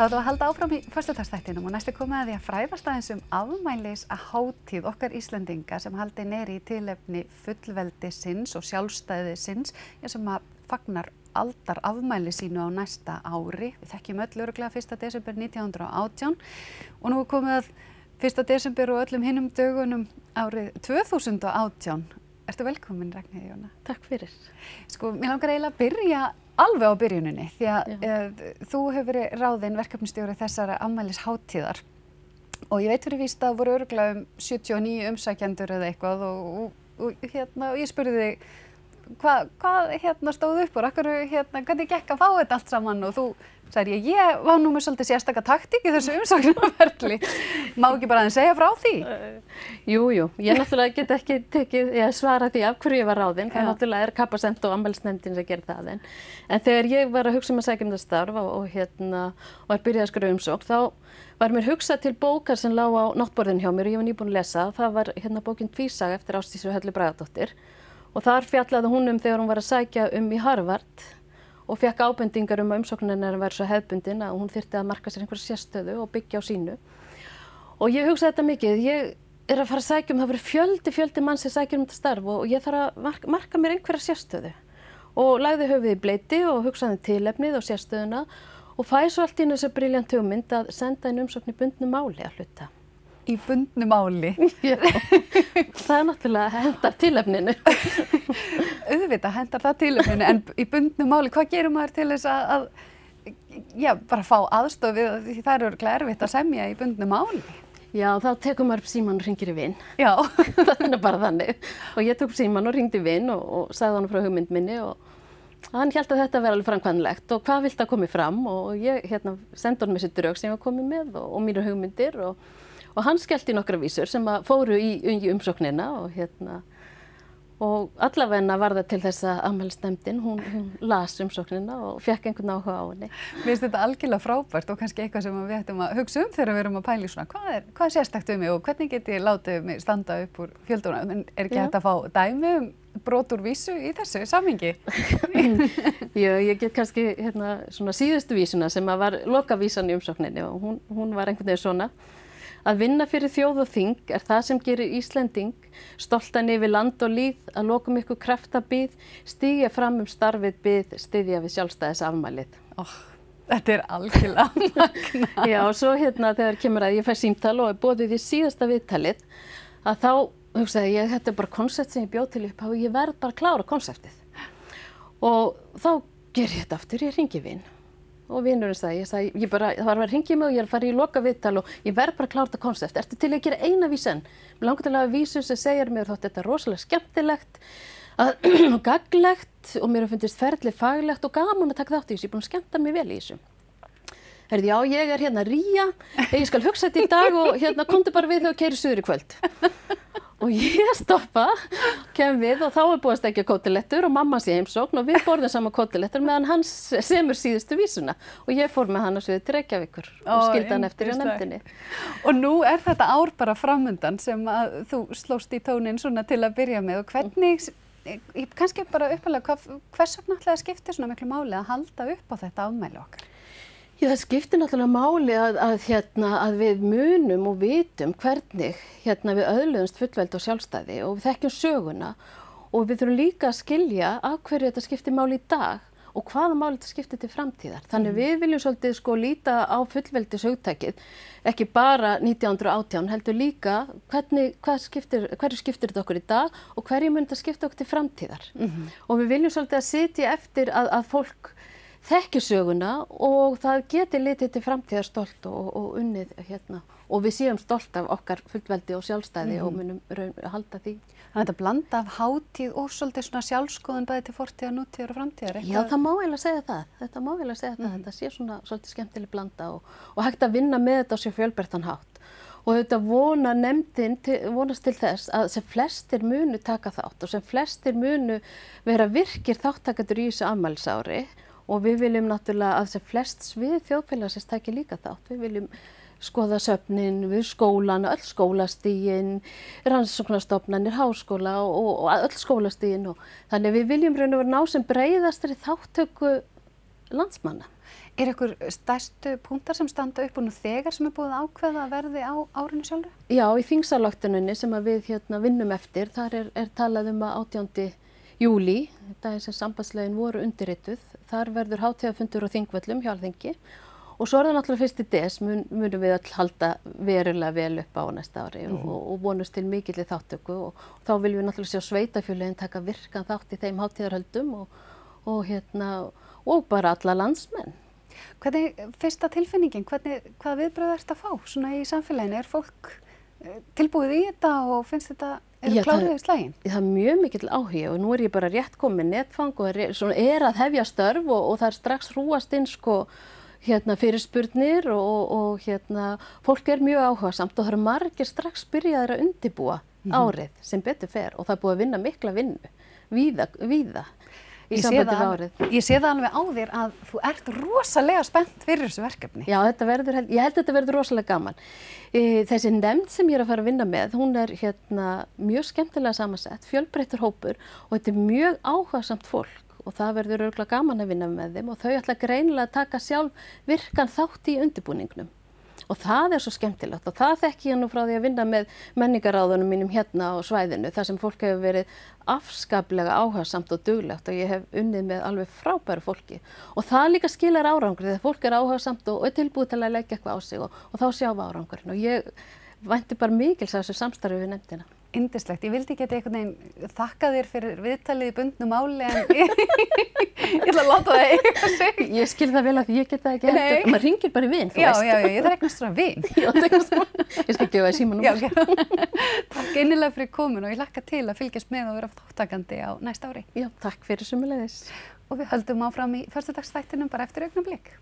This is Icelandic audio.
Þá ætlum við að halda áfram í föstudagsþættinum og næst komið að því að fræðast aðeins afmælishátíð okkar Íslendinga sem haldin í tilefni fullveldisins og sjálfstæðisins sem að fagnar aldarafmæli sínu á næsta ári. Við þekkjum öll örugglega 1. desember 1918 og nú er komið að 1. desember og öllum hinnum dögunum árið 2018. Ertu velkomin, Ragnheiður Jóna? Takk fyrir. Sko, mér langar eiginlega að byrja alveg á byrjuninni því að þú hefur verið ráðinn verkefnisstjóri þessara afmælishátíðar og ég veit fyrir víst að voru örugglega 79 umsækjendur eða eitthvað og ég spurði þig hvað stóð upp úr, hvernig gekk að fá þetta allt saman og þú sagði ég var nú með svolítið sérstaka taktík í þessu umsóknarferli. Má ekki bara aðeins segja frá því? Jú, ég náttúrulega get ekki svara því af hverju ég var ráðin. Það náttúrulega er Kapasent og afmælisnefndin sem gerir það. En þegar ég var að hugsa að sækja þetta starf og byrjaði að skrifa umsókn, þá var mér hugsað til bókar sem lá á náttborðinu hjá mér og ég var nýbúin að lesa. Það var bókin Tvísaga eftir Ásdísi Höllu Bragadóttur og þar fjallaði hún þegar hún var að sækja í Harvard og fekk ábendingar að umsóknin hennar væri svo hefðbundin að hún þyrfti að marka sér einhverja sérstöðu og byggja á sínu. Og ég hugsaði þetta mikið, ég er að fara að sækja það verður fjöldi mann sem sækir þetta starf og ég þarf að marka mér einhverja sérstöðu. Og lagði höfuðið í bleyti og hugsaði tilefnið og sérstöðuna og fæ svo allt í þessu brilljant hugmynd að senda inn umsókn í bundnu máli að hluta. Í bundnu máli? Já, það er náttúrulega hendar tilefninu. Auðvitað hendar það tilefninu, en í bundnu máli, hvað gerir maður til þess að bara fá aðstoð við því það er örugglega erfitt að semja í bundnu máli? Já, þá tekur maður upp símann og hringir í vin. Já. Það er bara þannig. Og ég tók símann og hringdi í vin og sagði hann frá hugmynd minni og hann hélt að þetta væri alveg framkvæmanlegt og hvað viltu að komi fram og ég sendi honum þessi drög sem ég var komið með og mínar hugmyndir og hann skellti nokkra vísur sem fóru í umsóknina og allavegna var það til þess að afmælisnefndin, hún las umsóknina og fekk einhvern áhuga á henni. Mér finnst þetta algjörlega frábært og kannski eitthvað sem við ættum að hugsa þegar við erum að pæla í svona, hvað er sérstakt mig og hvernig get ég látið mig standa upp úr fjöldunum, en er ekki hægt að fá dæmi brot úr vísu í þessu samhengi? Já, ég get kannski svona síðustu vísuna sem var lokavísan í umsókninni og hún var einhvern veginn svona. Að vinna fyrir þjóð og þing er það sem gerir Íslending, stoltan yfir land og líð, að lokum ykkur kraftabíð, stígja fram starfið bið, styðja við sjálfstæðisafmælið. Þetta er algjörlega magna. Já, og svo þegar kemur að ég fæ símtal og er boðið í síðasta viðtalið, að þá hugsaði ég, þetta er bara konsept sem ég bjóð til upp og ég verð bara að klára konseptið. Og þá ger ég þetta aftur, ég hringi vin. Og vinurinn sagði, það var að vera að hringja í mig og ég er að fara í loka viðtal og ég verð bara að klára þetta konsept. Ertu til að gera eina vísu enn? Mér langar til að hafa vísu sem segir mér þótt þetta er rosalega skemmtilegt og gagnlegt og mér fundist ferlið faglegt og gaman að taka þátt í þessu. Ég er búin að skemmta mig vel í þessu. Já, ég er Ría, ég skal hugsa þetta í dag og komdu bara við þegar keyrir suður í kvöld. Og ég stoppa, kem við og þá er búið að steikja kótilettur og mamma sé heimsókn og við borðum saman kótilettur meðan hann semur síðustu vísuna og ég fór með hann að suðu til Reykjavíkur og skildi hann eftir í nefndinni. Og nú er þetta ár bara framundan sem að þú slóst í tóninn svona til að byrja með og hvernig, kannski bara uppalega, hvers vegna ætlaði að skipta svona miklu máli að halda upp á þetta afmæli okkar? Já, það skiptir náttúrulega máli að við munum og vitum hvernig við öðluðumst fullveldi og sjálfstæði og við þekkjum söguna og við þurfum líka að skilja af hverju þetta skiptir máli í dag og hvaða máli þetta skiptir til framtíðar. Þannig við viljum svolítið líta á fullveldishugtakið, ekki bara 1918, heldur líka hverju skiptir þetta okkur í dag og hverju mun þetta skipta okkur til framtíðar. Og við viljum svolítið að sitja eftir að fólk þekki söguna og það geti litið til framtíðar stolt og unnið og við séum stolt af okkar fullveldi og sjálfstæði og munum halda því. Þannig að þetta blanda af hátíð og svolítið svona sjálfskoðun bæði til fortíðar, nútíðar og framtíðar. Já, það má eiginlega segja það. Þetta sé svona svolítið skemmtileg blanda og hægt að vinna með þetta á sér fjölbreyttan hátt. Og þetta vonast til þess að sem flestir munu taka þátt og sem flestir munu vera virkir þáttakendur í þessu afmælisári. Og við viljum náttúrulega að sem flest svið þjóðfélagsins taki líka þátt. Við viljum skoða söfnin, við skólan, öll skólastigin, rannsóknarstofnanir, háskóla og öll skólastigin. Þannig við viljum raun og vera ná sem breiðastri þáttöku landsmanna. ykkur stærstu punktar sem standa upp og nú þegar sem búið að ákveða að verði á árinu sjálfu? Já, í þingsályktuninni sem að við vinnum eftir, þar er talað að 18. júlí, daginn sem sambandslögin voru undirrituð, þar verður hátíðarfundur á Þingvöllum hjá Alþingi og svo það náttúrulega 1. des munum við öll halda verulega vel upp á næsta ári og vonust til mikilli þáttöku og þá viljum við náttúrulega sjá sveitafélögin taka virkan þátt í þeim hátíðarhöldum og bara alla landsmenn. Hvernig, fyrsta tilfinningin, hvaða viðbröð ert að fá svona í samfélaginu? Er fólk tilbúið í þetta og finnst þetta, klárið í slaginn? Það er mjög mikill áhugi og nú ég bara rétt komin netfang og er að hefja störf og það strax hrúast inn fyrirspurnir og fólk mjög áhugasamt og það margir strax byrjaðir að undirbúa árið sem betur fer og það búið að vinna mikla vinnu, víða. Ég sé það alveg á þér að þú ert rosalega spennt fyrir þessu verkefni. Já, ég held að þetta verður rosalega gaman. Þessi nefnd sem ég að fara að vinna með, hún mjög skemmtilega samansett, fjölbreyttur hópur og þetta mjög áhugasamt fólk og það verður örugglega gaman að vinna með þeim og þau ætla greinilega að taka sjálf virkan þátt í undirbúningnum. Og það svo skemmtilegt og það þekki ég nú frá því að vinna með menningaráðunum mínum á svæðinu þar sem fólk hefur verið afskaplega áhugasamt og duglegt og ég hef unnið með alveg frábæru fólki og það líka skilar árangri þegar fólk áhugasamt og tilbúið til að leggja eitthvað á sig og þá sjáum við árangurinn og ég vænti bara mikils að þessu samstarfi við nefndina. Yndislegt. Ég vildi geta einhvern veginn þakka þér fyrir viðtalið í bundnu máli en ég ætla að láta það eitthvað sig. Ég skil það vel að því ég get það ekki heldur. Maður hringir bara í vin, þú veist. Já, ég þarf eignast svona vin. Ég skal gefa þér símanúmer. Takk innilega fyrir komin og ég hlakka til að fylgjast með og vera þáttakandi á næsta ári. Já, takk fyrir sömuleiðis. Og við höldum áfram í föstudagsþættinum bara eftir augnablik.